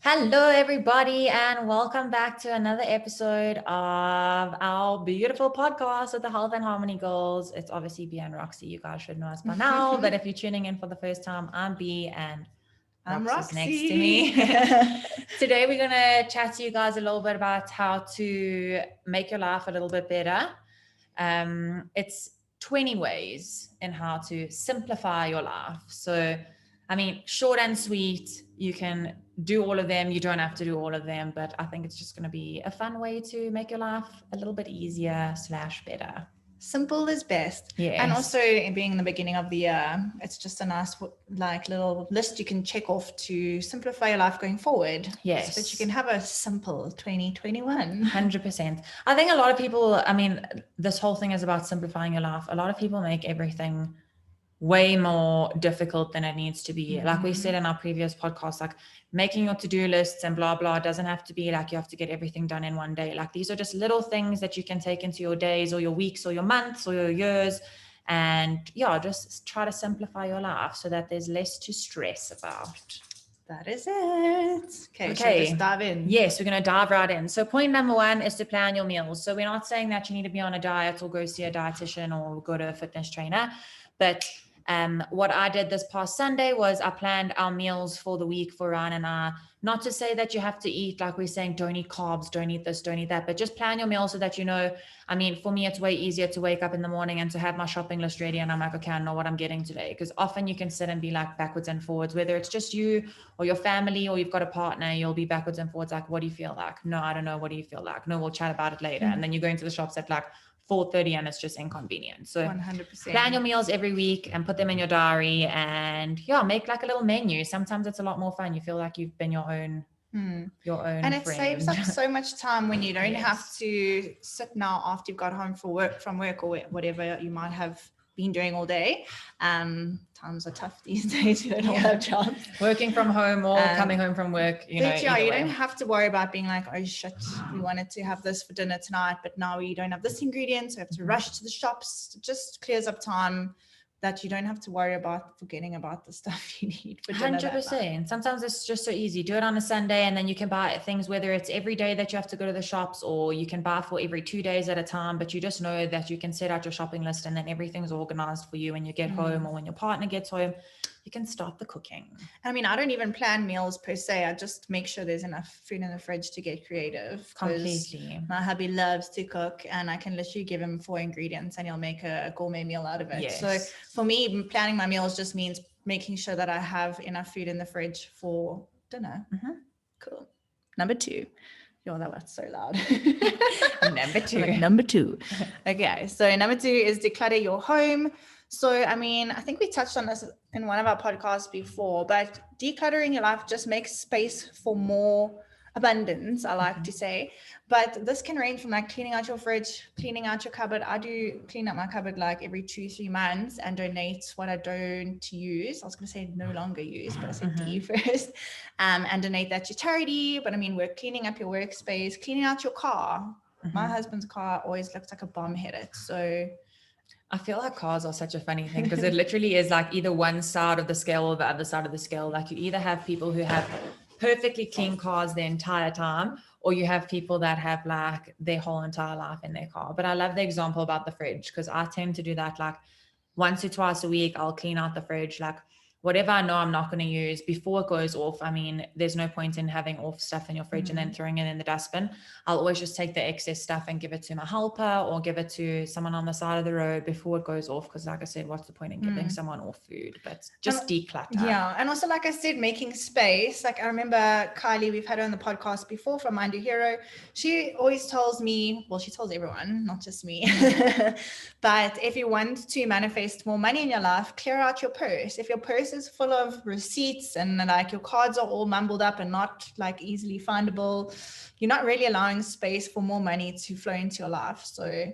Hello, everybody, and welcome back to another episode of our beautiful podcast with the Health and Harmony Goals. It's obviously B and Roxy. You guys should know us by now, but if you're tuning in for the first time, I'm B and I'm Rox is Roxy. next to me. Today, we're going to chat to you guys a little bit about how to make your life a little bit better. It's 20 ways in how to simplify your life. So, short and sweet, you can do all of them. You don't have to do all of them, but I think it's just going to be a fun way to make your life a little bit easier / better. Simple is best. Yes. And also being the beginning of the year, it's just a nice little list you can check off to simplify your life going forward. Yes. So that you can have a simple 2021. 100%. I think a lot of people, this whole thing is about simplifying your life. A lot of people make everything way more difficult than it needs to be. Like we said in our previous podcast, like making your to-do lists and blah blah doesn't have to be like you have to get everything done in one day. Like these are just little things that you can take into your days or your weeks or your months or your years, and just try to simplify your life so that there's less to stress about. That is it. Okay, so just dive in. Yes, we're going to dive right in. So point number 1 is to plan your meals. So we're not saying that you need to be on a diet or go see a dietitian or go to a fitness trainer, but what I did this past Sunday was I planned our meals for the week for Ryan and I. Not to say that you have to eat, like we're saying, don't eat carbs, don't eat this, don't eat that, but just plan your meals so that you know. For me, it's way easier to wake up in the morning and to have my shopping list ready and I'm like, okay, I know what I'm getting today. Because often you can sit and be like backwards and forwards, whether it's just you or your family or you've got a partner, you'll be backwards and forwards like, what do you feel like? No, I don't know. What do you feel like? No, we'll chat about it later. And then you go into the shops at like 4:30 and it's just inconvenient. So 100%. Plan your meals every week and put them in your diary and make like a little menu. Sometimes it's a lot more fun. You feel like you've been your own and friend. It saves up so much time when you don't Yes. have to sit now after you've got home from work or whatever you might have been doing all day. Times are tough these days. You don't all have jobs. Working from home or coming home from work, you don't have to worry about being like, oh shit, we wanted to have this for dinner tonight, but now we don't have this ingredient, so we have to rush to the shops. It just clears up time that you don't have to worry about forgetting about the stuff you need for dinner. 100%. Sometimes it's just so easy. Do it on a Sunday and then you can buy things, whether it's every day that you have to go to the shops or you can buy for every 2 days at a time, but you just know that you can set out your shopping list and then everything's organized for you when you get home or when your partner gets home. You can start the cooking. I don't even plan meals per se. I just make sure there's enough food in the fridge to get creative. Completely. My hubby loves to cook and I can literally give him 4 ingredients and he'll make a gourmet meal out of it. Yes. So for me, planning my meals just means making sure that I have enough food in the fridge for dinner. Cool. Number 2. Yo, that was so loud. Number two. Okay, so number 2 is declutter your home. So, I think we touched on this in one of our podcasts before, but decluttering your life just makes space for more abundance, I like to say. But this can range from like cleaning out your fridge, cleaning out your cupboard. I do clean up my cupboard like every 2-3 months and donate what I don't use. I was going to say no longer use, but I said D first. And donate that to charity. But we're cleaning up your workspace, cleaning out your car. My husband's car always looks like a bomb hit it. So I feel like cars are such a funny thing because it literally is like either one side of the scale or the other side of the scale. Like you either have people who have perfectly clean cars the entire time, or you have people that have like their whole entire life in their car. But I love the example about the fridge because I tend to do that like once or twice a week. I'll clean out the fridge, like whatever I know I'm not going to use before it goes off. There's no point in having off stuff in your fridge and then throwing it in the dustbin. I'll always just take the excess stuff and give it to my helper or give it to someone on the side of the road before it goes off. Because like I said, what's the point in giving someone off food? But just declutter. Yeah. And also, like I said, making space. Like I remember Kylie, we've had her on the podcast before from Mind Your Hero. She always tells me, well, she tells everyone, not just me. But if you want to manifest more money in your life, clear out your purse. If your purse is full of receipts and like your cards are all mumbled up and not like easily findable, you're not really allowing space for more money to flow into your life. So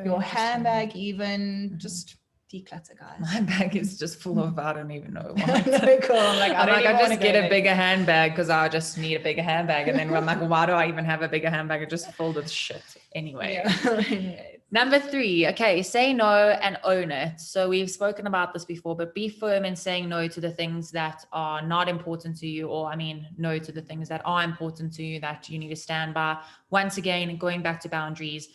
your handbag even just declutter, guys. My bag is just full of I don't even know what. No, cool. I just get a bigger handbag because I just need a bigger handbag, and then I'm like, why do I even have a bigger handbag? It's just filled with shit anyway. Yeah. Number 3, okay, say no and own it. So we've spoken about this before, but be firm in saying no to the things that are not important to you, or no to the things that are important to you that you need to stand by. Once again, going back to boundaries,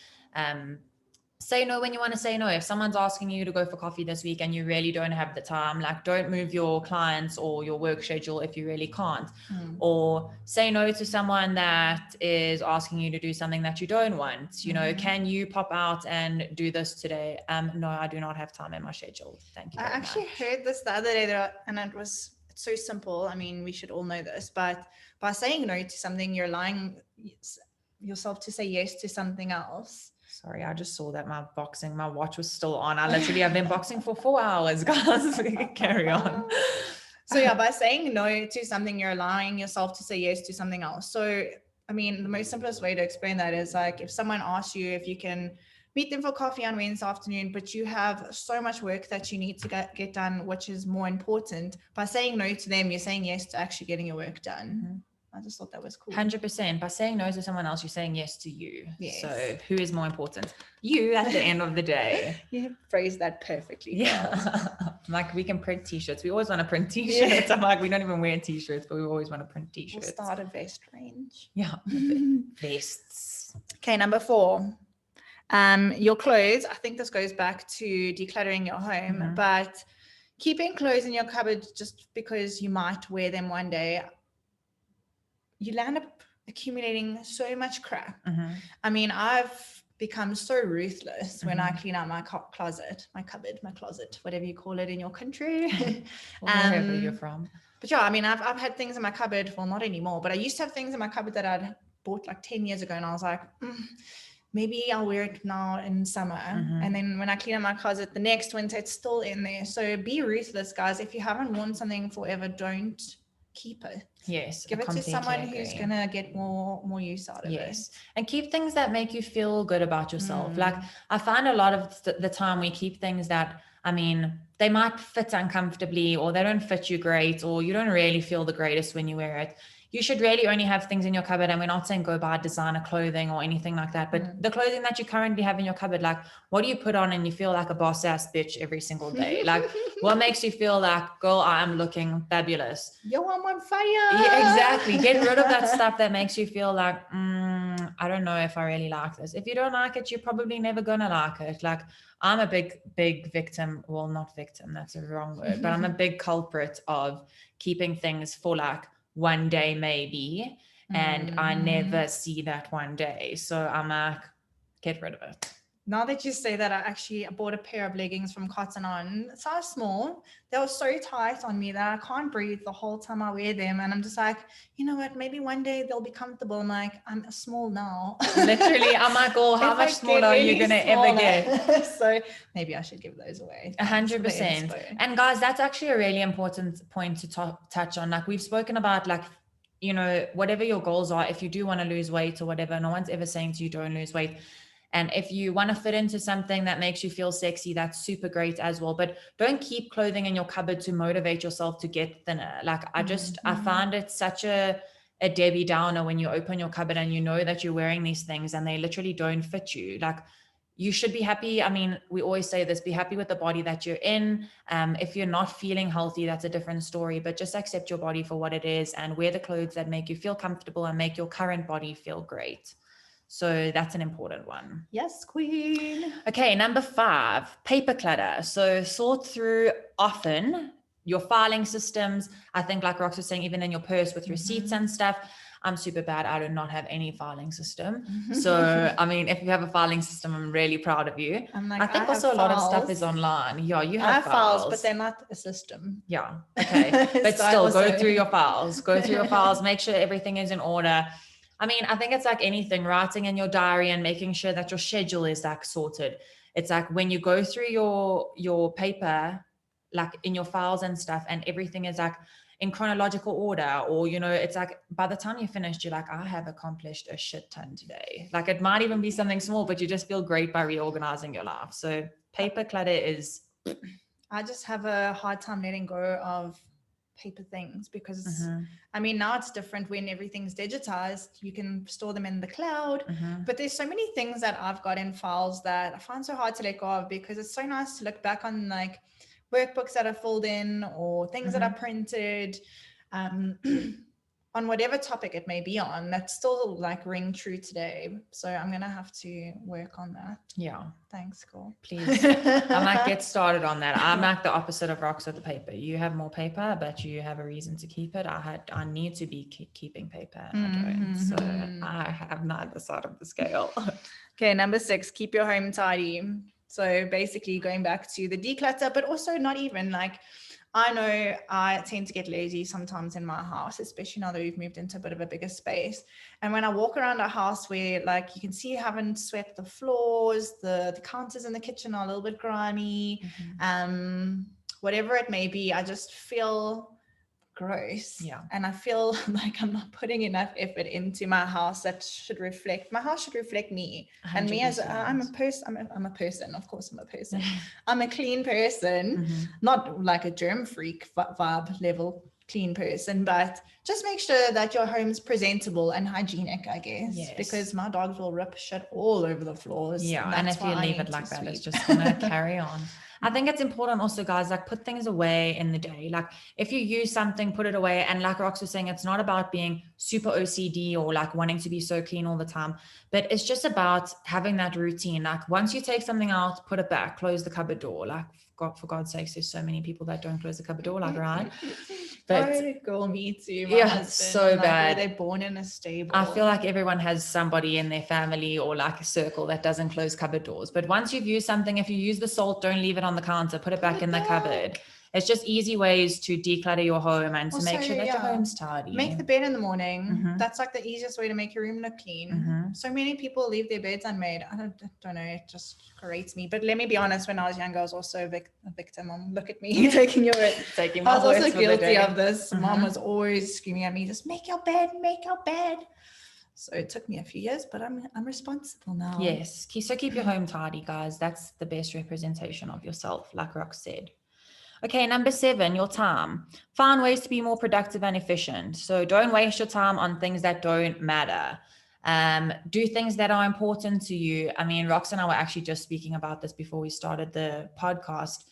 say no when you want to say no. If someone's asking you to go for coffee this week and you really don't have the time, like don't move your clients or your work schedule if you really can't. Or say no to someone that is asking you to do something that you don't want. You know, can you pop out and do this today? No, I do not have time in my schedule. Thank you very much. I actually heard this the other day, and it's so simple. I mean, we should all know this, but by saying no to something, you're allowing yourself to say yes to something else. Sorry, I just saw that my watch was still on. I literally have been boxing for 4 hours, guys. Carry on. So yeah, by saying no to something, you're allowing yourself to say yes to something else. So, I mean, the most simplest way to explain that is like if someone asks you if you can meet them for coffee on Wednesday afternoon, but you have so much work that you need to get done, which is more important. By saying no to them, you're saying yes to actually getting your work done. I just thought that was cool. 100%. By saying no to someone else, you're saying yes to you. Yes. So who is more important? You at the end of the day. You phrased that perfectly. Yeah. Like we can print t-shirts. We always want to print t-shirts. I'm like, we don't even wear t-shirts, but we always want to print t-shirts. We'll start a vest range. Yeah. Vests. Okay, number 4. Your clothes. I think this goes back to decluttering your home, but keeping clothes in your cupboard just because you might wear them one day, you land up accumulating so much crap. I mean, I've become so ruthless when I clean out my closet, my cupboard, my closet, whatever you call it in your country. Wherever you're from. But yeah, I mean, I've had things in my cupboard, well, not anymore, but I used to have things in my cupboard that I'd bought like 10 years ago, and I was like, maybe I'll wear it now in summer. And then when I clean out my closet the next winter, it's still in there. So be ruthless, guys. If you haven't worn something forever, don't keep it. Yes. Give it to someone who's going to get more use out of it. Yes. And keep things that make you feel good about yourself. Like I find a lot of the time we keep things that, I mean, they might fit uncomfortably or they don't fit you great or you don't really feel the greatest when you wear it. You should really only have things in your cupboard, and we're not saying go buy designer clothing or anything like that, but the clothing that you currently have in your cupboard, like what do you put on and you feel like a boss ass bitch every single day? Like what makes you feel like, girl, I am looking fabulous. Yo, I'm on fire. Yeah, exactly. Get rid of that stuff that makes you feel like, I don't know if I really like this. If you don't like it, you're probably never going to like it. Like I'm a big victim. Well, not victim, that's a wrong word, but I'm a big culprit of keeping things for like one day maybe, and I never see that one day. So I'm like, get rid of it. Now that you say that, I bought a pair of leggings from Cotton On. Size small. They were so tight on me that I can't breathe the whole time I wear them. And I'm just like, you know what? Maybe one day they'll be comfortable. I'm like, I'm small now. Literally, I'm like, oh, how much smaller are you going to ever get? So maybe I should give those away. 100%. And guys, that's actually a really important point to touch on. Like we've spoken about, like, you know, whatever your goals are, if you do want to lose weight or whatever, no one's ever saying to you, don't lose weight. And if you want to fit into something that makes you feel sexy, that's super great as well. But don't keep clothing in your cupboard to motivate yourself to get thinner. Like I find it such a Debbie Downer when you open your cupboard and you know that you're wearing these things and they literally don't fit you. Like you should be happy. I mean, we always say this, be happy with the body that you're in. If you're not feeling healthy, that's a different story, but just accept your body for what it is and wear the clothes that make you feel comfortable and make your current body feel great. So that's an important one. Yes, queen. Okay, number 5, paper clutter. So sort through often your filing systems. I think like Rox was saying, even in your purse with receipts and stuff. I'm super bad. I do not have any filing system. So, I mean, if you have a filing system, I'm really proud of you. Like, I think also a lot of stuff is online. Yeah, you have files, but they're not a system. Yeah, okay. But still, go through your files. Go through your files. Make sure everything is in order. I mean, I think it's like anything, writing in your diary and making sure that your schedule is like sorted. It's like when you go through your paper, like in your files and stuff, and everything is like in chronological order, or, you know, it's like by the time you're finished, you're like, I have accomplished a shit ton today. Like it might even be something small, but you just feel great by reorganizing your life. So paper clutter is... I just have a hard time letting go of paper things because I mean, now it's different when everything's digitized. You can store them in the cloud, but there's so many things that I've got in files that I find so hard to let go of because it's so nice to look back on like workbooks that are filled in or things that are printed. On whatever topic it may be on, that still like ring true today. So I'm gonna have to work on that. Yeah. Thanks, Cole. Please. I might get started on that. I'm like the opposite of rocks with the paper. You have more paper, but you have a reason to keep it. I need to be keeping paper. I don't. So I have neither side of the scale. Okay, number 6, keep your home tidy. So basically going back to the declutter, but also not even like, I know I tend to get lazy sometimes in my house, especially now that we've moved into a bit of a bigger space. And when I walk around a house where like you can see you haven't swept the floors, the counters in the kitchen are a little bit grimy, whatever it may be, I just feel gross. Yeah. And I feel like I'm not putting enough effort into my house that should reflect, my house should reflect me. 100%. And me as I'm a person, I'm a person, of course I'm a person. I'm a clean person, not like a germ freak vibe level clean person, but just make sure that your home's presentable and hygienic, I guess, because my dogs will rip shit all over the floors. Yeah. And if you leave it like that, it's just going to carry on. I think it's important also, guys, like put things away in the day. Like if you use something, put it away. And like Rox was saying, it's not about being super OCD or like wanting to be so clean all the time, but it's just about having that routine. Like once you take something out, put it back, close the cupboard door. Like God, for God's sakes, there's so many people that don't close the cupboard door, like, right? But girl, me too. Yeah, so like, bad. They're born in a stable. I feel like everyone has somebody in their family or like a circle that doesn't close cupboard doors. But once you've used something, if you use the salt, don't leave it on the counter, put it back in the cupboard. It's just easy ways to declutter your home and to make sure that your home's tidy. Make the bed in the morning. That's like the easiest way to make your room look clean. So many people leave their beds unmade. I don't know. It just grates me. But let me be honest. When I was younger, I was also a victim. Look at me taking my I was also guilty of this. Mom was always screaming at me, just make your bed, make your bed. So it took me a few years, but I'm responsible now. Yes. So keep your home tidy, guys. That's the best representation of yourself, like Rox said. Okay, number 7, your time. Find ways to be more productive and efficient. So don't waste your time on things that don't matter. Do things that are important to you. I mean, Rox and I were actually just speaking about this before we started the podcast.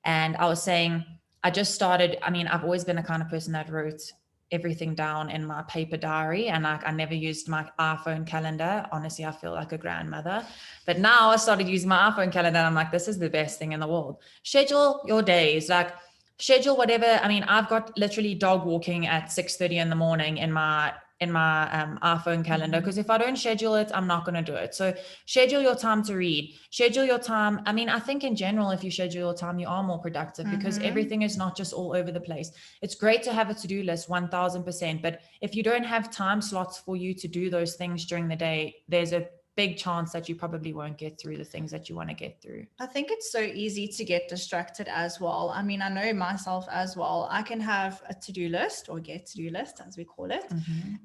And I was saying, I've always been the kind of person that wrote everything down in my paper diary, and I never used my iPhone calendar. Honestly, I feel like a grandmother. But now I started using my iPhone calendar, and I'm like, this is the best thing in the world. Schedule your days, like schedule whatever. I mean, I've got literally dog walking at 6:30 in the morning in my iPhone calendar, because if I don't schedule it, I'm not going to do it. So schedule your time to read, schedule your time. I mean, I think in general, if you schedule your time, you are more productive because everything is not just all over the place. It's great to have a to-do list 1000%, but if you don't have time slots for you to do those things during the day, there's a big chance that you probably won't get through the things that you want to get through. I think it's so easy to get distracted as well. I mean, I know myself as well. I can have a to-do list or get to-do list, as we call it.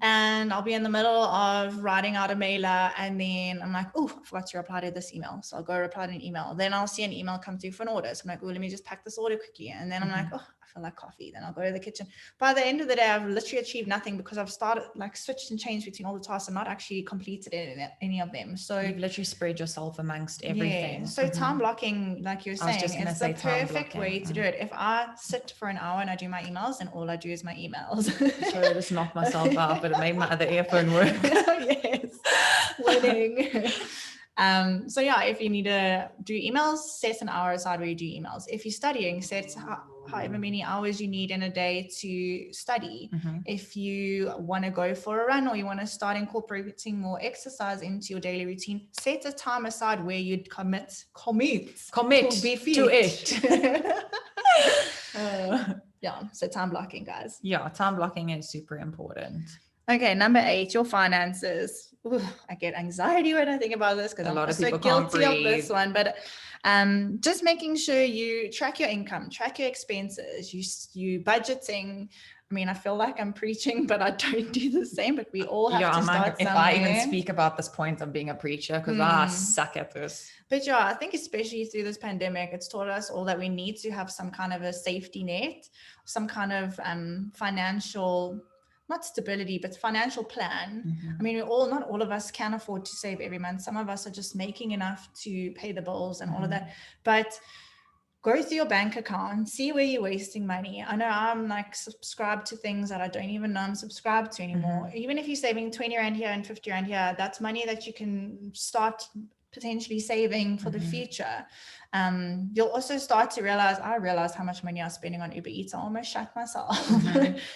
And I'll be in the middle of writing out a mailer, and then I'm like, oh, I forgot to reply to this email. So I'll go reply to an email. Then I'll see an email come through for an order. So I'm like, oh, let me just pack this order quickly. And then I'm like, oh, I feel like coffee. Then I'll go to the kitchen. By the end of the day, I've literally achieved nothing because I've started like switched and changed between all the tasks and not actually completed any of them. So you've literally spread yourself amongst everything. Yeah. So time blocking, like you're saying, it's the perfect way to do it. If I sit for an hour and I do my emails, then all I do is my emails. Sorry, I just knocked myself out, but it made my other earphone work. Yes, winning. So yeah, if you need to do emails, set an hour aside where you do emails. If you're studying, set however many hours you need in a day to study. If you want to go for a run or you want to start incorporating more exercise into your daily routine, set a time aside where you'd commit to it. Yeah, so time blocking, guys. Yeah, time blocking is super important. Okay, number 8, your finances. Ooh, I get anxiety when I think about this because I'm so guilty of this one. But just making sure you track your income, track your expenses, you budgeting. I mean, I feel like I'm preaching, but I don't do the same. But we all have to start if somewhere. I even speak about this point of being a preacher, because I suck at this. But yeah, I think especially through this pandemic, it's taught us all that we need to have some kind of a safety net, some kind of financial, not stability, but financial plan. I mean, not all of us can afford to save every month. Some of us are just making enough to pay the bills and all of that. But go through your bank account, see where you're wasting money. I know I'm like subscribed to things that I don't even know I'm subscribed to anymore. Even if you're saving 20 Rand here and 50 Rand here, that's money that you can start potentially saving for the future. You'll also start to realize, I realized how much money I was spending on Uber Eats. I almost shut myself.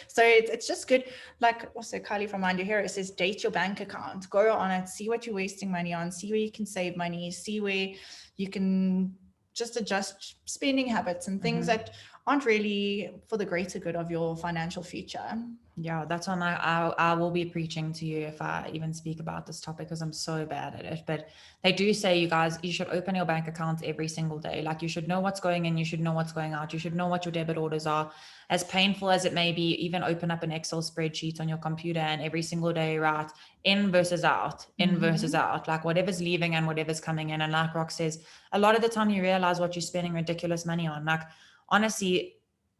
So it's just good. Like also Kylie from Mind Your Hero says, date your bank account, go on it, see what you're wasting money on, see where you can save money, see where you can just adjust spending habits and things that aren't really for the greater good of your financial future. Yeah, that's why I will be preaching to you if I even speak about this topic, because I'm so bad at it. But they do say, you guys, you should open your bank accounts every single day. Like you should know what's going in, you should know what's going out, you should know what your debit orders are. As painful as it may be, even open up an Excel spreadsheet on your computer and every single day write in versus out, in versus out, like whatever's leaving and whatever's coming in. And like Rox says, a lot of the time you realize what you're spending ridiculous money on. Like honestly,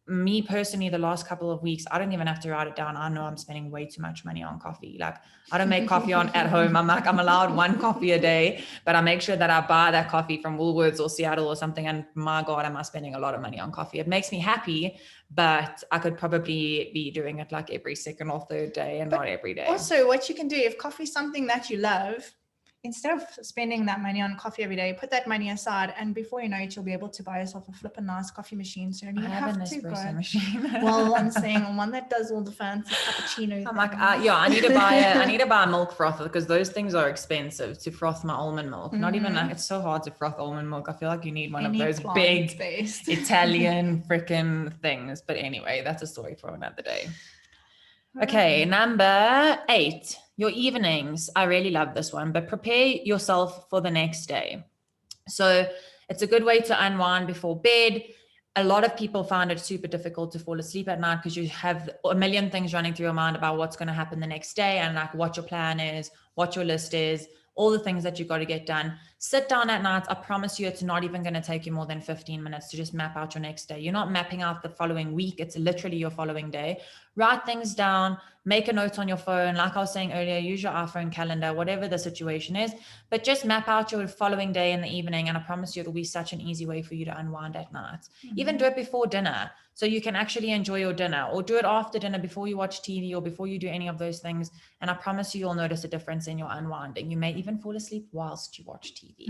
me personally, the last couple of weeks, I don't even have to write it down. I know I'm spending way too much money on coffee. Like I don't make coffee at home. I'm allowed one coffee a day, but I make sure that I buy that coffee from Woolworths or Seattle or something. And my God, am I spending a lot of money on coffee? It makes me happy, but I could probably be doing it like every second or third day and not every day. Also, what you can do, if coffee is something that you love, instead of spending that money on coffee every day, put that money aside, and before you know it, you'll be able to buy yourself a flippin' nice coffee machine. So you don't even have an espresso machine. Well, I'm saying one that does all the fancy cappuccinos. I'm like, I need to buy a milk frother, because those things are expensive to froth my almond milk. Not even like, it's so hard to froth almond milk. I feel like you need one of those big Italian freaking things. But anyway, that's a story for another day. Okay, number 8, your evenings. I really love this one, but prepare yourself for the next day. So it's a good way to unwind before bed. A lot of people find it super difficult to fall asleep at night because you have a million things running through your mind about what's going to happen the next day and like what your plan is, what your list is, all the things that you've got to get done. Sit down at night. I promise you, it's not even going to take you more than 15 minutes to just map out your next day. You're not mapping out the following week. It's literally your following day. Write things down, make a note on your phone. Like I was saying earlier, use your iPhone calendar, whatever the situation is, but just map out your following day in the evening. And I promise you, it'll be such an easy way for you to unwind at night. Even do it before dinner, so you can actually enjoy your dinner, or do it after dinner before you watch TV or before you do any of those things. And I promise you, you'll notice a difference in your unwinding. You may even fall asleep whilst you watch TV.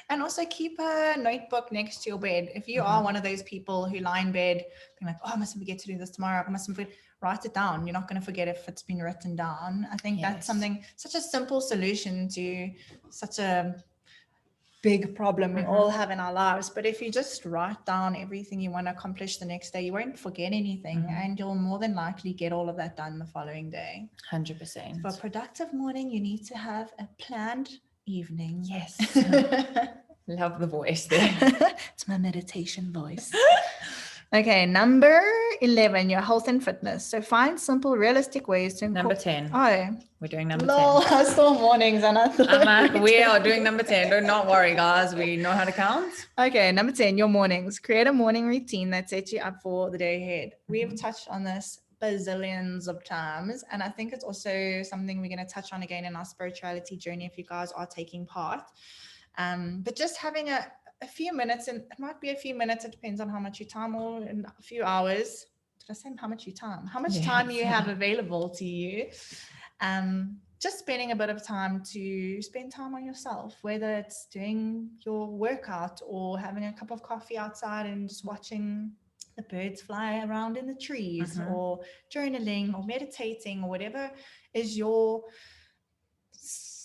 And also keep a notebook next to your bed. If you are one of those people who lie in bed being like, oh, I mustn't forget to do this tomorrow, I mustn't forget, write it down. You're not going to forget if it's been written down. I think that's something, such a simple solution to such a big problem we all have in our lives. But if you just write down everything you want to accomplish the next day, you won't forget anything, and you'll more than likely get all of that done the following day. 100%. For a productive morning, you need to have a planned evening. Yes. Love the voice there. It's my meditation voice. Okay, number 11, your health and fitness. So find simple, realistic ways to Number 10. Oh, we're doing number 10. I saw mornings and I thought we are doing number 10. Do not worry, guys. We know how to count. Okay, number 10, your mornings. Create a morning routine that sets you up for the day ahead. We've touched on this bazillions of times, and I think it's also something we're going to touch on again in our spirituality journey if you guys are taking part. But just having a few minutes, and it might be a few minutes, it depends on how much you time, or in a few hours. Did I say how much you time? How much time you have available to you? Just spending a bit of time to spend time on yourself, whether it's doing your workout or having a cup of coffee outside and just watching the birds fly around in the trees, or journaling or meditating, or whatever is your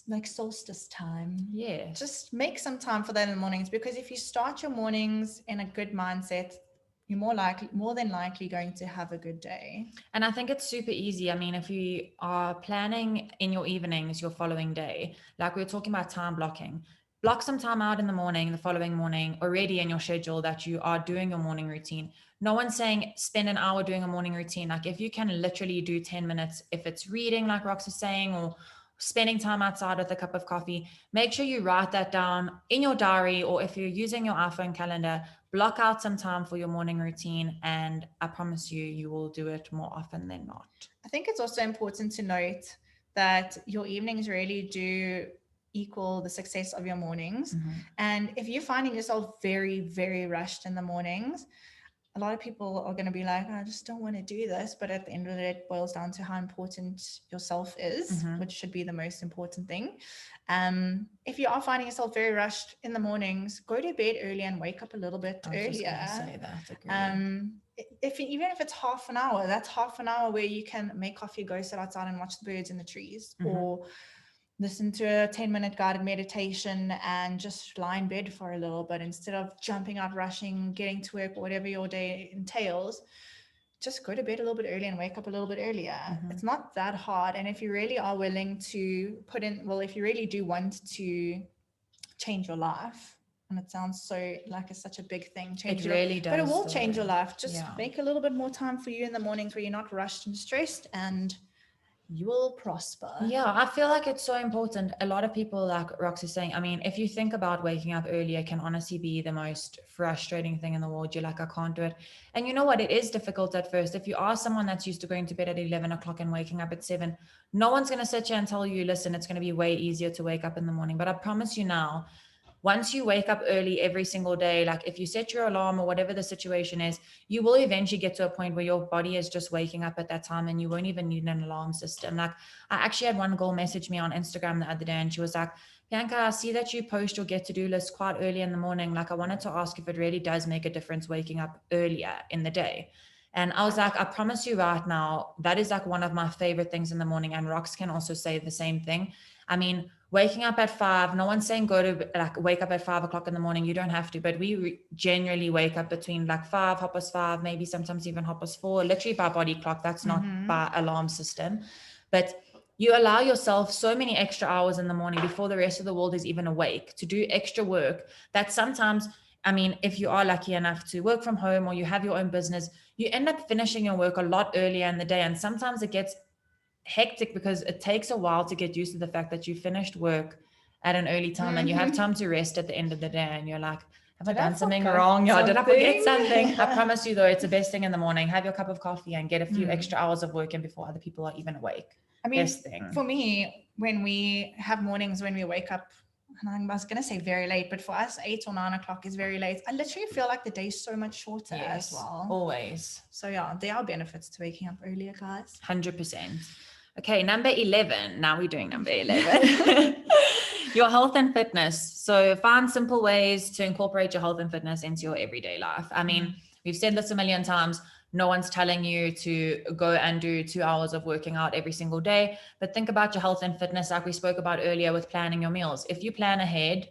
like solstice time. Yeah, just make some time for that in the mornings, because if you start your mornings in a good mindset, you're more than likely going to have a good day. And I think it's super easy. I mean, if you are planning in your evenings, your following day, like we were talking about time blocking, block some time out in the morning, the following morning, already in your schedule that you are doing your morning routine. No one's saying spend an hour doing a morning routine. Like if you can literally do 10 minutes, if it's reading, like Rox is saying, or spending time outside with a cup of coffee, make sure you write that down in your diary, or if you're using your iPhone calendar, block out some time for your morning routine. And I promise you, you will do it more often than not. I think it's also important to note that your evenings really do equal the success of your mornings. And if you're finding yourself very, very rushed in the mornings, a lot of people are going to be like, I just don't want to do this. But at the end of the day, it boils down to how important yourself is, which should be the most important thing. If you are finding yourself very rushed in the mornings, go to bed early and wake up a little bit earlier. Just say that. Agree. Even if it's half an hour, that's half an hour where you can make coffee, go sit outside and watch the birds in the trees, or listen to a 10-minute guided meditation and just lie in bed for a little bit instead of jumping out, rushing, getting to work, or whatever your day entails. Just go to bed a little bit early and wake up a little bit earlier. It's not that hard. And if you really are willing to put in, well, if you really do want to change your life, and it sounds so like it's such a big thing, it really does, but it will change your life. Just make a little bit more time for you in the mornings where you're not rushed and stressed, and you will prosper. Yeah, I feel like it's so important. A lot of people, like Rox is saying, I mean, if you think about waking up earlier, it can honestly be the most frustrating thing in the world. You're like, I can't do it. And you know what? It is difficult at first. If you are someone that's used to going to bed at 11 o'clock and waking up at 7, no one's going to sit here and tell you, listen, it's going to be way easier to wake up in the morning. But I promise you now, once you wake up early every single day, like if you set your alarm or whatever the situation is, you will eventually get to a point where your body is just waking up at that time and you won't even need an alarm system. Like I actually had one girl message me on Instagram the other day and she was like, Bianca, I see that you post your get to do list quite early in the morning. Like I wanted to ask if it really does make a difference waking up earlier in the day. And I was like, I promise you right now, that is like one of my favorite things in the morning. And Rox can also say the same thing. I mean, waking up at 5, no one's saying go to like wake up at 5 o'clock in the morning. You don't have to, but we generally wake up between like 5, 5:30, maybe sometimes even 4:30, literally by body clock. That's not by alarm system, but you allow yourself so many extra hours in the morning before the rest of the world is even awake to do extra work that sometimes, I mean, if you are lucky enough to work from home or you have your own business, you end up finishing your work a lot earlier in the day. And sometimes it gets hectic because it takes a while to get used to the fact that you finished work at an early time and you have time to rest at the end of the day. And you're like, have I done something wrong? Yeah, did I forget something? I promise you though, it's the best thing in the morning. Have your cup of coffee and get a few extra hours of work in before other people are even awake. I mean, for me, when we have mornings when we wake up, and I was going to say very late, but for us, 8 or 9 o'clock is very late. I literally feel like the day is so much shorter as well. Always. So yeah, there are benefits to waking up earlier, guys. 100%. Okay, number 11. Now we're doing number 11. Your health and fitness. So find simple ways to incorporate your health and fitness into your everyday life. I mean, we've said this a million times. No one's telling you to go and do 2 hours of working out every single day, but think about your health and fitness like we spoke about earlier with planning your meals. If you plan ahead,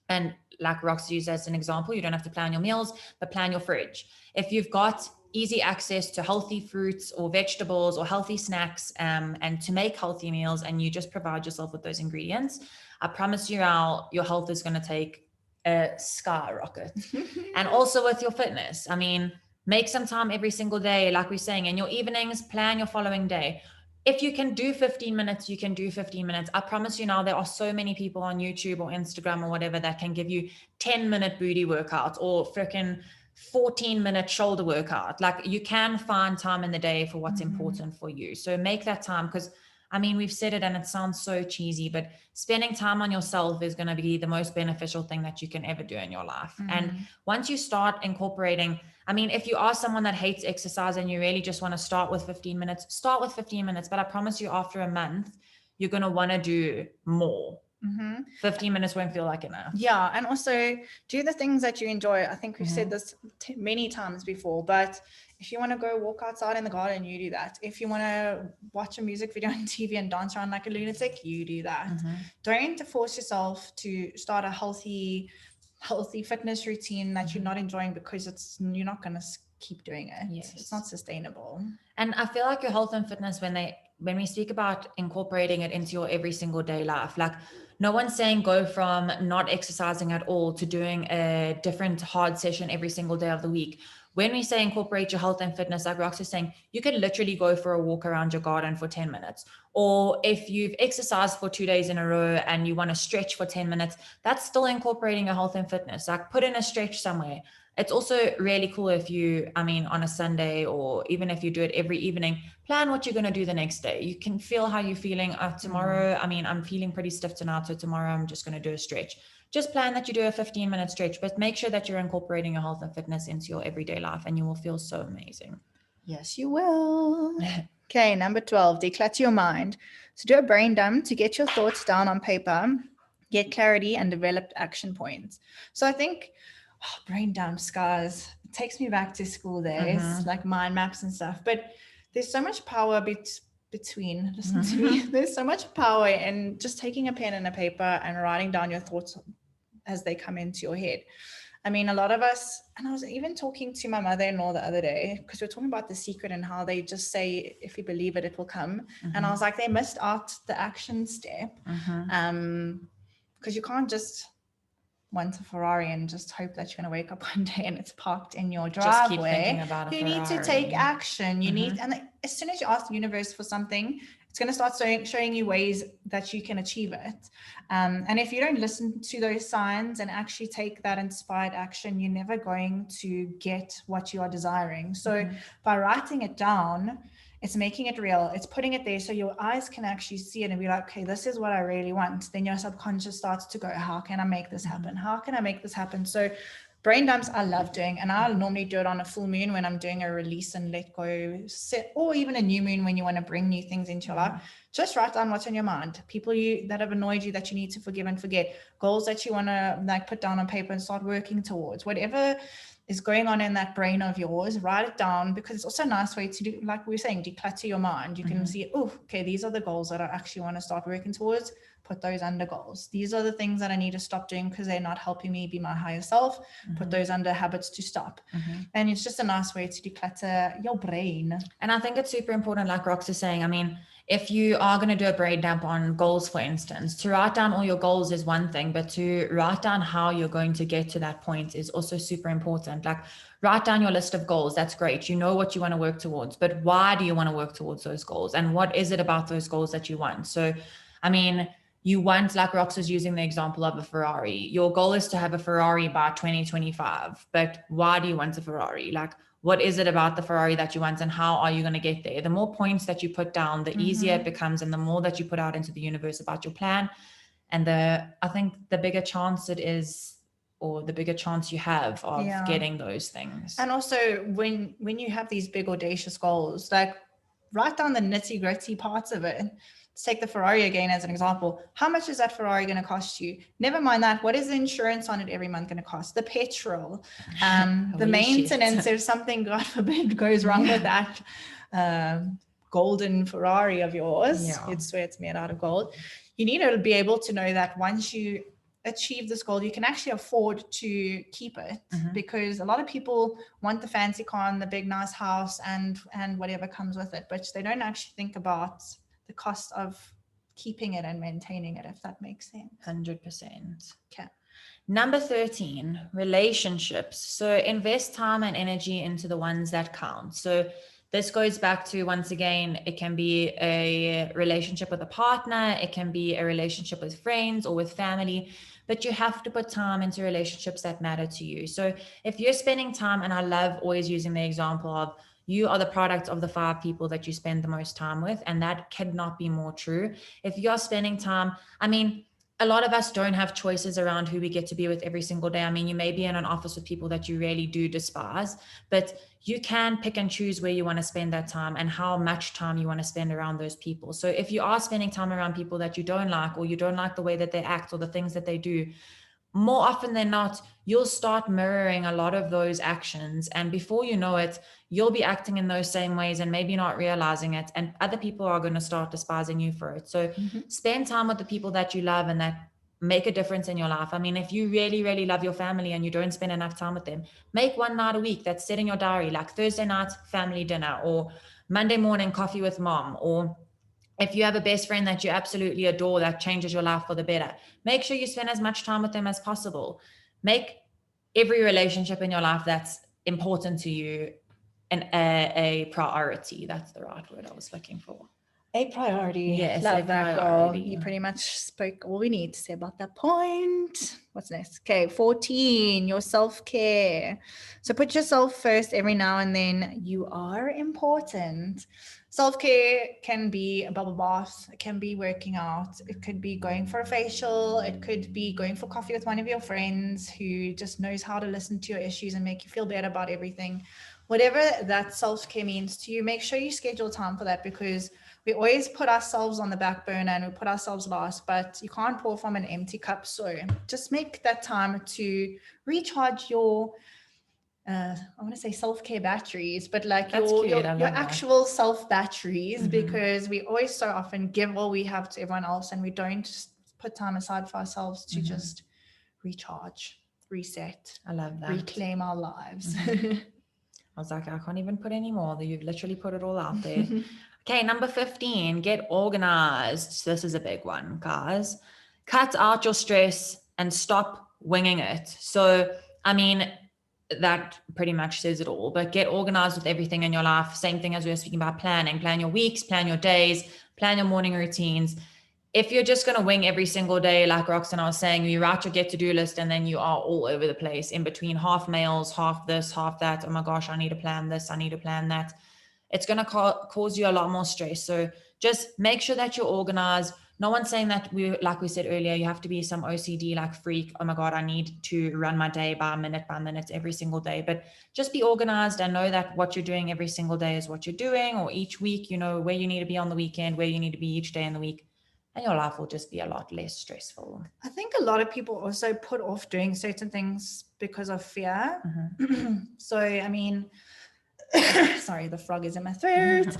and like Rox used as an example, you don't have to plan your meals, but plan your fridge. If you've got easy access to healthy fruits or vegetables or healthy snacks, and to make healthy meals, and you just provide yourself with those ingredients, I promise you now, your health is going to take a skyrocket. And also with your fitness, I mean, make some time every single day, like we're saying, in your evenings, plan your following day. If you can do 15 minutes, you can do 15 minutes. I promise you now, there are so many people on YouTube or Instagram or whatever that can give you 10-minute booty workouts or freaking 14-minute shoulder workout. Like you can find time in the day for what's important for you. So make that time, because I mean, we've said it and it sounds so cheesy, but spending time on yourself is going to be the most beneficial thing that you can ever do in your life. And once you start incorporating, I mean, if you are someone that hates exercise and you really just want to start with 15 minutes, start with 15 minutes. But I promise you, after a month, you're going to want to do more. 15 minutes won't feel like enough. Yeah. And also do the things that you enjoy. I think we've said this many times before, but if you want to go walk outside in the garden, you do that. If you want to watch a music video on TV and dance around like a lunatic, you do that. Don't force yourself to start a healthy fitness routine that you're not enjoying, because you're not going to keep doing it. It's not sustainable. And I feel like your health and fitness, when we speak about incorporating it into your every single day life, like No one's saying go from not exercising at all to doing a different hard session every single day of the week. When we say incorporate your health and fitness, like Rox is saying, you can literally go for a walk around your garden for 10 minutes. Or if you've exercised for 2 days in a row and you want to stretch for 10 minutes, that's still incorporating your health and fitness. Like put in a stretch somewhere. It's also really cool if you, on a Sunday, or even if you do it every evening, plan what you're going to do the next day. You can feel how you're feeling. Tomorrow, I'm feeling pretty stiff tonight, so tomorrow I'm just going to do a stretch. Just plan that you do a 15-minute stretch, but make sure that you're incorporating your health and fitness into your everyday life, and you will feel so amazing. Yes, you will. Okay, number 12, declutter your mind. So do a brain dump to get your thoughts down on paper, get clarity, and develop action points. So I think brain dumps, guys, it takes me back to school days, like mind maps and stuff. But there's so much power between, listen to me, there's so much power in just taking a pen and a paper and writing down your thoughts as they come into your head. A lot of us, and I was even talking to my mother-in-law the other day, because we're talking about The Secret and how they just say, if you believe it, it will come. And I was like, they missed out the action step. Because you can't just want a Ferrari and just hope that you're going to wake up one day and it's parked in your driveway. Just keep thinking about a You need to take action. You need, and as soon as you ask the universe for something, it's going to start showing you ways that you can achieve it. And if you don't listen to those signs and actually take that inspired action, you're never going to get what you are desiring. So by writing it down, it's making it real. It's putting it there so your eyes can actually see it and be like, okay, this is what I really want. Then your subconscious starts to go, how can I make this happen? How can I make this happen? So brain dumps I love doing, and I'll normally do it on a full moon when I'm doing a release and let go set, or even a new moon when you want to bring new things into your life. Just write down what's on your mind, people that have annoyed you that you need to forgive and forget, goals that you want to put down on paper and start working towards. Whatever is going on in that brain of yours, write it down, because it's also a nice way to do, like we were saying, declutter your mind. You can see, oh, okay, these are the goals that I actually want to start working towards. Put those under goals. These are the things that I need to stop doing because they're not helping me be my higher self. Put those under habits to stop. And it's just a nice way to declutter your brain. And I think it's super important, like Rox is saying, if you are going to do a brain dump on goals, for instance, to write down all your goals is one thing, but to write down how you're going to get to that point is also super important. Like write down your list of goals. That's great. You know what you want to work towards, but why do you want to work towards those goals? And what is it about those goals that you want? So, you want, like Rox was using the example of a Ferrari. Your goal is to have a Ferrari by 2025, but why do you want a Ferrari? Like, what is it about the Ferrari that you want, and how are you going to get there? The more points that you put down, the easier it becomes, and the more that you put out into the universe about your plan. And I think the bigger chance it is, or the bigger chance you have of getting those things. And also when you have these big audacious goals, like write down the nitty gritty parts of it. Let's take the Ferrari again as an example. How much is that Ferrari going to cost you? Never mind that. What is the insurance on it every month going to cost? The petrol, the maintenance, if something, God forbid, goes wrong with that golden Ferrari of yours. You'd swear it's made out of gold. You need to be able to know that once you achieve this goal, you can actually afford to keep it, because a lot of people want the fancy car and the big nice house and whatever comes with it, but they don't actually think about the cost of keeping it and maintaining it, if that makes sense. 100%. Okay. Number 13, relationships. So invest time and energy into the ones that count. So this goes back to, once again, it can be a relationship with a partner, it can be a relationship with friends or with family, but you have to put time into relationships that matter to you. So if you're spending time, and I love always using the example of, you are the product of the 5 people that you spend the most time with, and that cannot be more true. If you're spending time, a lot of us don't have choices around who we get to be with every single day. You may be in an office with people that you really do despise, but you can pick and choose where you want to spend that time and how much time you want to spend around those people. So if you are spending time around people that you don't like, or you don't like the way that they act or the things that they do, more often than not, you'll start mirroring a lot of those actions. And before you know it, you'll be acting in those same ways and maybe not realizing it. And other people are going to start despising you for it. So spend time with the people that you love and that make a difference in your life. If you really, really love your family and you don't spend enough time with them, make one night a week that's set in your diary, like Thursday night, family dinner, or Monday morning, coffee with mom, or If you have a best friend that you absolutely adore, that changes your life for the better, make sure you spend as much time with them as possible. Make every relationship in your life that's important to you a priority. That's the right word I was looking for. A priority. Yes, love that, priority. girl. You pretty much spoke all we need to say about that point. What's next? Okay, 14, your self-care. So put yourself first every now and then. You are important. Self-care can be a bubble bath. It can be working out. It could be going for a facial. It could be going for coffee with one of your friends who just knows how to listen to your issues and make you feel better about everything. Whatever that self-care means to you, make sure you schedule time for that, because we always put ourselves on the back burner and we put ourselves last, but you can't pour from an empty cup. So just make that time to recharge your, I want to say self-care batteries, but like your actual self batteries, because we always so often give all we have to everyone else and we don't put time aside for ourselves to just recharge, reset. I love that. Reclaim our lives. I was like, I can't even put any more. You've literally put it all out there. Okay, number 15, get organized. This is a big one, guys. Cut out your stress and stop winging it. So, I mean, that pretty much says it all, but get organized with everything in your life. Same thing as we were speaking about planning. Plan your weeks, plan your days, plan your morning routines. If you're just going to wing every single day, like Roxanne was saying, you write your get-to-do list and then you are all over the place in between, half mails, half this, half that. Oh my gosh, I need to plan this, I need to plan that. It's going to cause you a lot more stress. So just make sure that you're organized. No one's saying that like we said earlier, you have to be some OCD like freak. Oh my God, I need to run my day by minute every single day. But just be organized and know that what you're doing every single day is what you're doing, or each week, you know, where you need to be on the weekend, where you need to be each day in the week. And your life will just be a lot less stressful. I think a lot of people also put off doing certain things because of fear. So, I mean, sorry, the frog is in my throat.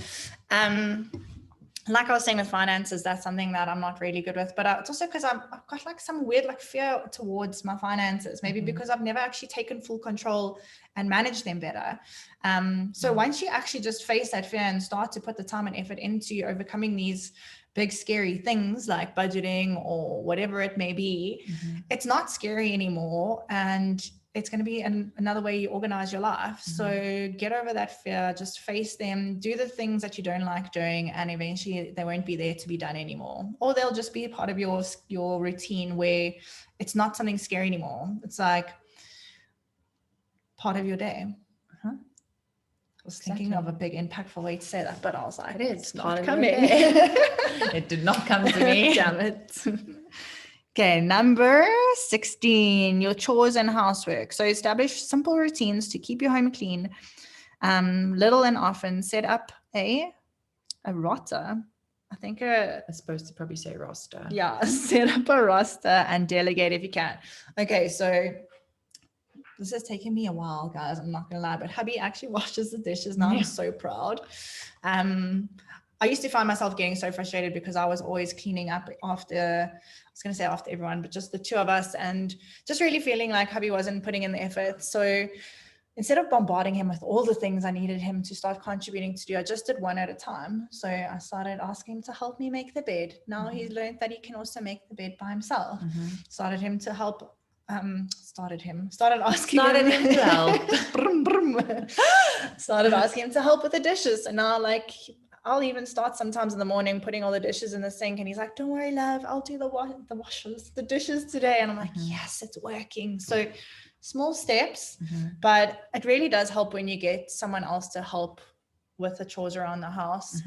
Like I was saying with finances, that's something that I'm not really good with, but it's also because I've got like some weird like fear towards my finances, maybe because I've never actually taken full control and managed them better. So once you actually just face that fear and start to put the time and effort into overcoming these big scary things like budgeting or whatever it may be, it's not scary anymore, and it's going to be another way you organize your life. So get over that fear, just face them, do the things that you don't like doing, and eventually they won't be there to be done anymore, or they'll just be part of your routine where it's not something scary anymore. It's like part of your day. I was thinking of a big impactful way to say that, but I was like, it's not coming. It did not come to me. Damn it. Okay, number 16, your chores and housework. So establish simple routines to keep your home clean, little and often. Set up a roster. I think I'm supposed to probably say roster. Yeah, set up a roster and delegate if you can. Okay, so this is taking me a while, guys. I'm not gonna lie, but hubby actually washes the dishes now. I'm so proud. I used to find myself getting so frustrated because I was always cleaning up after, I was going to say after everyone, but just the two of us, and just really feeling like hubby wasn't putting in the effort. So instead of bombarding him with all the things I needed him to start contributing to do, I just did one at a time. So I started asking him to help me make the bed. Now he's learned that he can also make the bed by himself. Started asking him to help. Started asking him to help with the dishes. And now like I'll even start sometimes in the morning putting all the dishes in the sink, and he's like, don't worry, love, I'll do the dishes today. And I'm like, yes, it's working. So small steps, but it really does help when you get someone else to help with the chores around the house.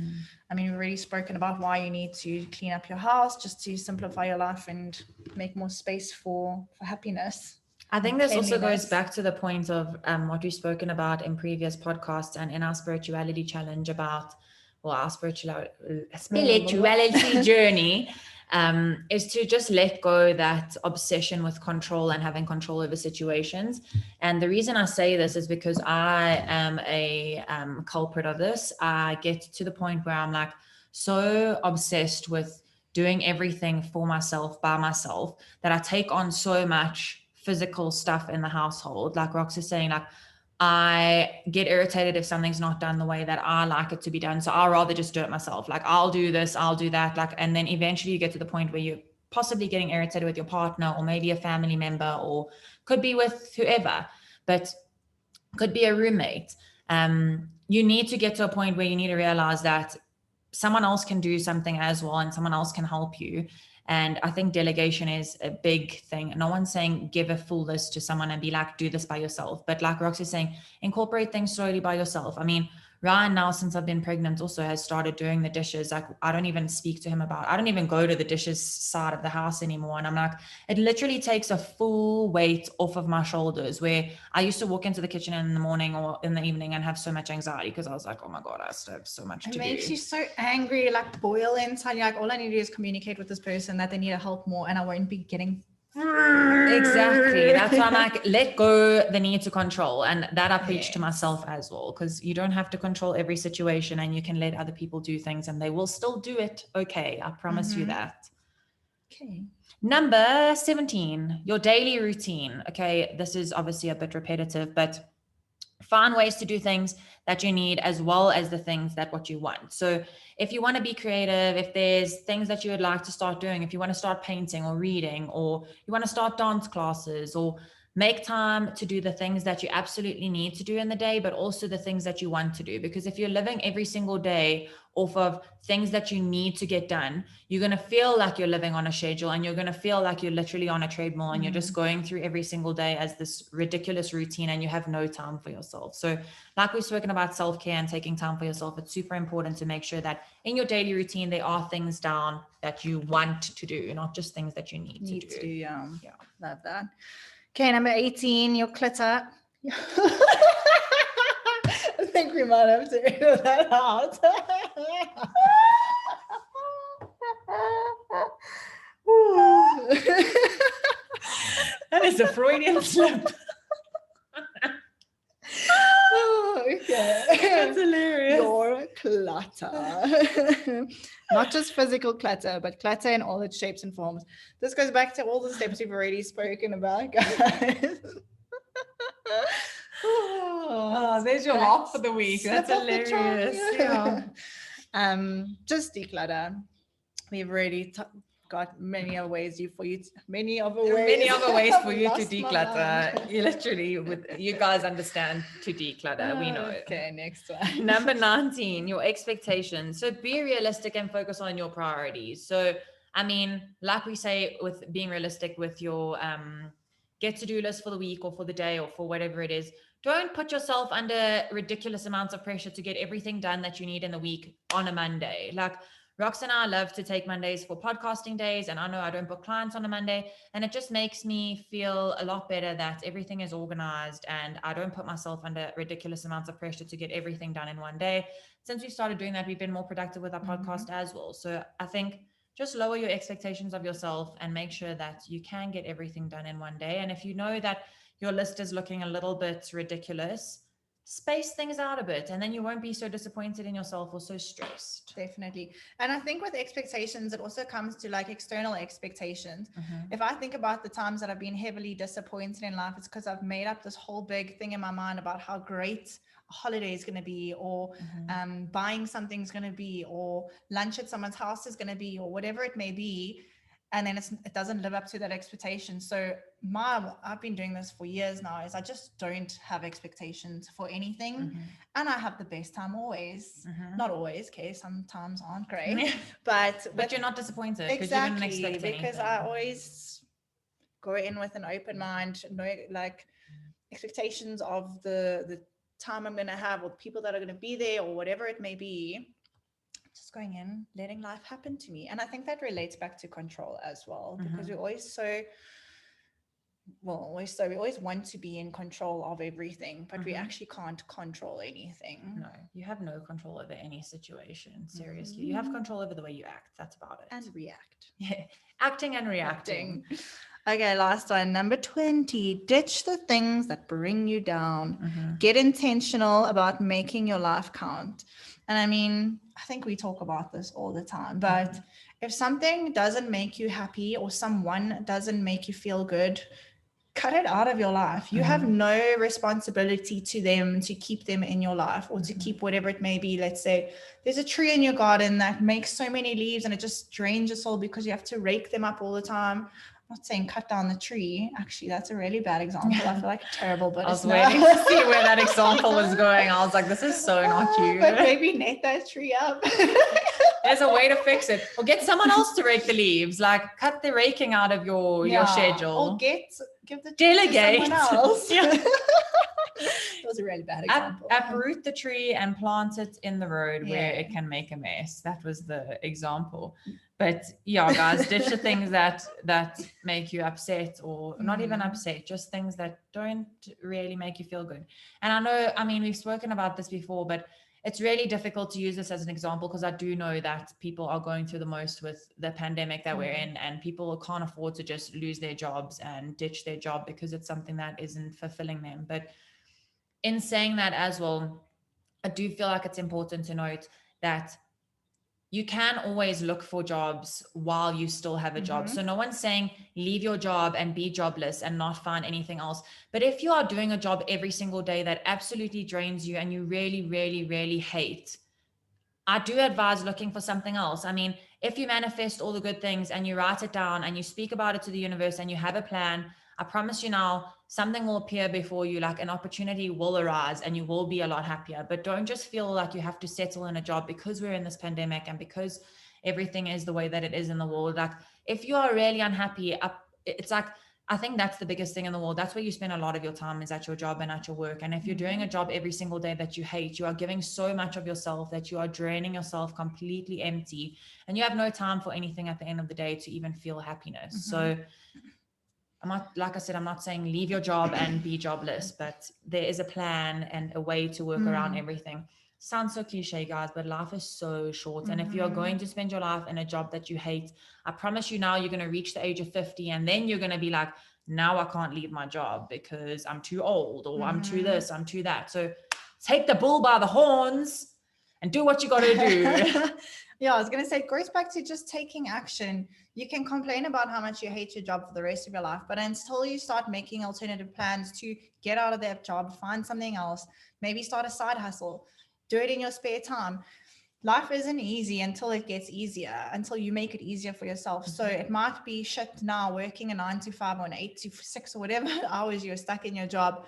I mean, we've already spoken about why you need to clean up your house, just to simplify your life and make more space for happiness. I think this also goes back to the point of what we've spoken about in previous podcasts and in our spirituality challenge about, well, our spirituality journey, is to just let go that obsession with control and having control over situations. And the reason I say this is because I am a culprit of this. I get to the point where I'm like so obsessed with doing everything for myself, by myself, that I take on so much physical stuff in the household. Like Rox is saying, like I get irritated if something's not done the way that I like it to be done. So I'll rather just do it myself. Like I'll do this, I'll do that. Like, and then eventually you get to the point where you're possibly getting irritated with your partner or maybe a family member, or could be with whoever, but could be a roommate. You need to get to a point where you need to realize that someone else can do something as well and someone else can help you. And I think delegation is a big thing. No one's saying give a full list to someone and be like, do this by yourself. But like Rox is saying, incorporate things slowly by yourself. I mean, Ryan now, since I've been pregnant, also has started doing the dishes. Like I don't even speak to him I don't even go to the dishes side of the house anymore. And I'm like, it literally takes a full weight off of my shoulders, where I used to walk into the kitchen in the morning or in the evening and have so much anxiety because I was like, oh my God, I still have so much to do. It makes you so angry, like boil inside. You're like, all I need to do is communicate with this person that they need help more, and I won't be getting. Exactly. That's why I'm like, let go the need to control. And that I preach to myself as well, because you don't have to control every situation, and you can let other people do things and they will still do it. Okay. I promise you that. Okay. Number 17, your daily routine. Okay. This is obviously a bit repetitive, but find ways to do things that you need as well as the things that what you want. So if you want to be creative, if there's things that you would like to start doing, if you want to start painting or reading, or you want to start dance classes, or make time to do the things that you absolutely need to do in the day, but also the things that you want to do. Because if you're living every single day off of things that you need to get done, you're going to feel like you're living on a schedule, and you're going to feel like you're literally on a treadmill, and you're just going through every single day as this ridiculous routine, and you have no time for yourself. So like we've spoken about self-care and taking time for yourself, it's super important to make sure that in your daily routine, there are things down that you want to do, not just things that you need to do. Yeah. Love that. Okay, number 18, your clutter. I think we might have to edit that out. That is a Freudian slip. Okay. That's hilarious. Your clutter. Not just physical clutter, but clutter in all its shapes and forms. This goes back to all the steps we've already spoken about, guys. Oh, there's your laugh for the week. That's hilarious. Yeah. Just declutter. We've already got many other ways for you to declutter. You literally, with you guys understand to declutter. We know. Okay, next one. Number 19, your expectations. So be realistic and focus on your priorities. So I mean, like we say, with being realistic with your get to do list for the week or for the day or for whatever it is, don't put yourself under ridiculous amounts of pressure to get everything done that you need in the week on a Monday. Like Rox and I love to take Mondays for podcasting days, and I know I don't book clients on a Monday, and it just makes me feel a lot better that everything is organized and I don't put myself under ridiculous amounts of pressure to get everything done in one day. Since we started doing that, we've been more productive with our podcast as well. So I think just lower your expectations of yourself and make sure that you can get everything done in one day. And if you know that your list is looking a little bit ridiculous, space things out a bit, and then you won't be so disappointed in yourself or so stressed. Definitely. And I think with expectations, it also comes to like external expectations. If I think about the times that I've been heavily disappointed in life, it's because I've made up this whole big thing in my mind about how great a holiday is going to be, or buying something's going to be, or lunch at someone's house is going to be, or whatever it may be. And then it doesn't live up to that expectation. So I've been doing this for years now, is I just don't have expectations for anything. And I have the best time always. Not always, okay, sometimes aren't great. But you're not disappointed. Exactly, because I always go in with an open mind, no like expectations of the time I'm going to have, or the people that are going to be there, or whatever it may be. Just going in, letting life happen to me. And I think that relates back to control as well, because we always want to be in control of everything, but we actually can't control anything. No, you have no control over any situation. Seriously, you have control over the way you act. That's about it. And react. Yeah, acting and reacting. Okay, last one, number 20. Ditch the things that bring you down. Get intentional about making your life count. And I mean, I think we talk about this all the time, but if something doesn't make you happy, or someone doesn't make you feel good, cut it out of your life. You have no responsibility to them to keep them in your life or to keep whatever it may be. Let's say there's a tree in your garden that makes so many leaves and it just drains your soul because you have to rake them up all the time. I'm not saying cut down the tree. Actually, that's a really bad example. I feel like a terrible, but I was waiting to see where that example was going. I was like, this is so not you. But maybe net that tree up. There's a way to fix it. Or get someone else to rake the leaves. Like cut the raking out of your schedule. Or give the tree to someone else. That was a really bad example. Uproot the tree and plant it in the road where it can make a mess. That was the example. But yeah, guys, ditch the things that make you upset, or not even upset, just things that don't really make you feel good. And I know, I mean, we've spoken about this before, but it's really difficult to use this as an example because I do know that people are going through the most with the pandemic that we're in, and people can't afford to just lose their jobs and ditch their job because it's something that isn't fulfilling them. But in saying that as well, I do feel like it's important to note that you can always look for jobs while you still have a job. So no one's saying leave your job and be jobless and not find anything else. But if you are doing a job every single day that absolutely drains you and you really, really, really hate, I do advise looking for something else. I mean, if you manifest all the good things and you write it down and you speak about it to the universe and you have a plan, I promise you now, something will appear before you, like an opportunity will arise and you will be a lot happier. But don't just feel like you have to settle in a job because we're in this pandemic and because everything is the way that it is in the world. Like if you are really unhappy, it's like, I think that's the biggest thing in the world. That's where you spend a lot of your time, is at your job and at your work. And if you're doing a job every single day that you hate, you are giving so much of yourself that you are draining yourself completely empty, and you have no time for anything at the end of the day to even feel happiness. So I'm not, like I said, I'm not saying leave your job and be jobless, but there is a plan and a way to work around everything. Sounds so cliche, guys, but life is so short. And if you are going to spend your life in a job that you hate, I promise you now you're going to reach the age of 50 and then you're going to be like, now I can't leave my job because I'm too old, or I'm too this, I'm too that. So take the bull by the horns and do what you got to do. Yeah, I was going to say, it goes back to just taking action. You can complain about how much you hate your job for the rest of your life, but until you start making alternative plans to get out of that job, find something else, maybe start a side hustle, do it in your spare time. Life isn't easy until it gets easier, until you make it easier for yourself. So it might be shit now, working a 9 to 5 or an 8 to 6 or whatever hours you're stuck in your job.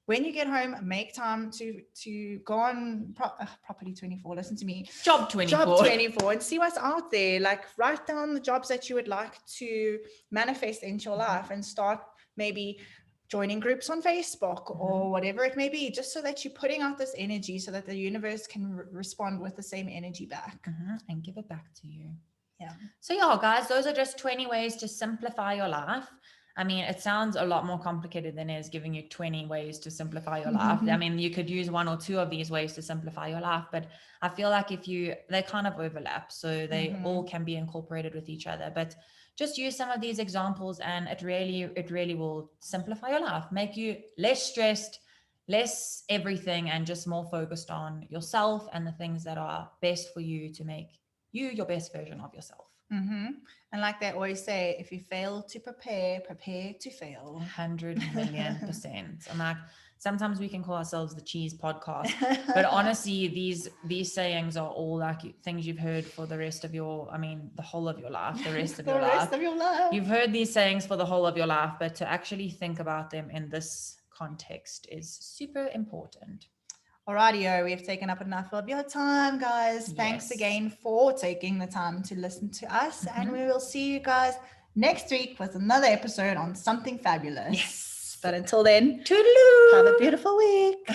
When you get home, make time to go on Property 24. Listen to me. Job 24 and see what's out there. Like write down the jobs that you would like to manifest into your life and start maybe joining groups on Facebook or whatever it may be, just so that you're putting out this energy so that the universe can respond with the same energy back and give it back to you. Yeah. So yeah, guys, those are just 20 ways to simplify your life. I mean, it sounds a lot more complicated than it is, giving you 20 ways to simplify your life. I mean, you could use 1 or 2 of these ways to simplify your life, but I feel like they kind of overlap. So they all can be incorporated with each other, but just use some of these examples and it really will simplify your life, make you less stressed, less everything, and just more focused on yourself and the things that are best for you to make you your best version of yourself. And like they always say, if you fail to prepare to fail. 100,000,000%. I'm like, sometimes we can call ourselves the cheese podcast, but honestly, these sayings are all like things you've heard for the rest of your, I mean, the whole of your life, the rest of your life. You've heard these sayings for the whole of your life, but to actually think about them in this context is super important. Alrighty, we have taken up enough of your time, guys. Thanks again for taking the time to listen to us. And we will see you guys next week with another episode on something fabulous. Yes. But until then, toodaloo. Have a beautiful week.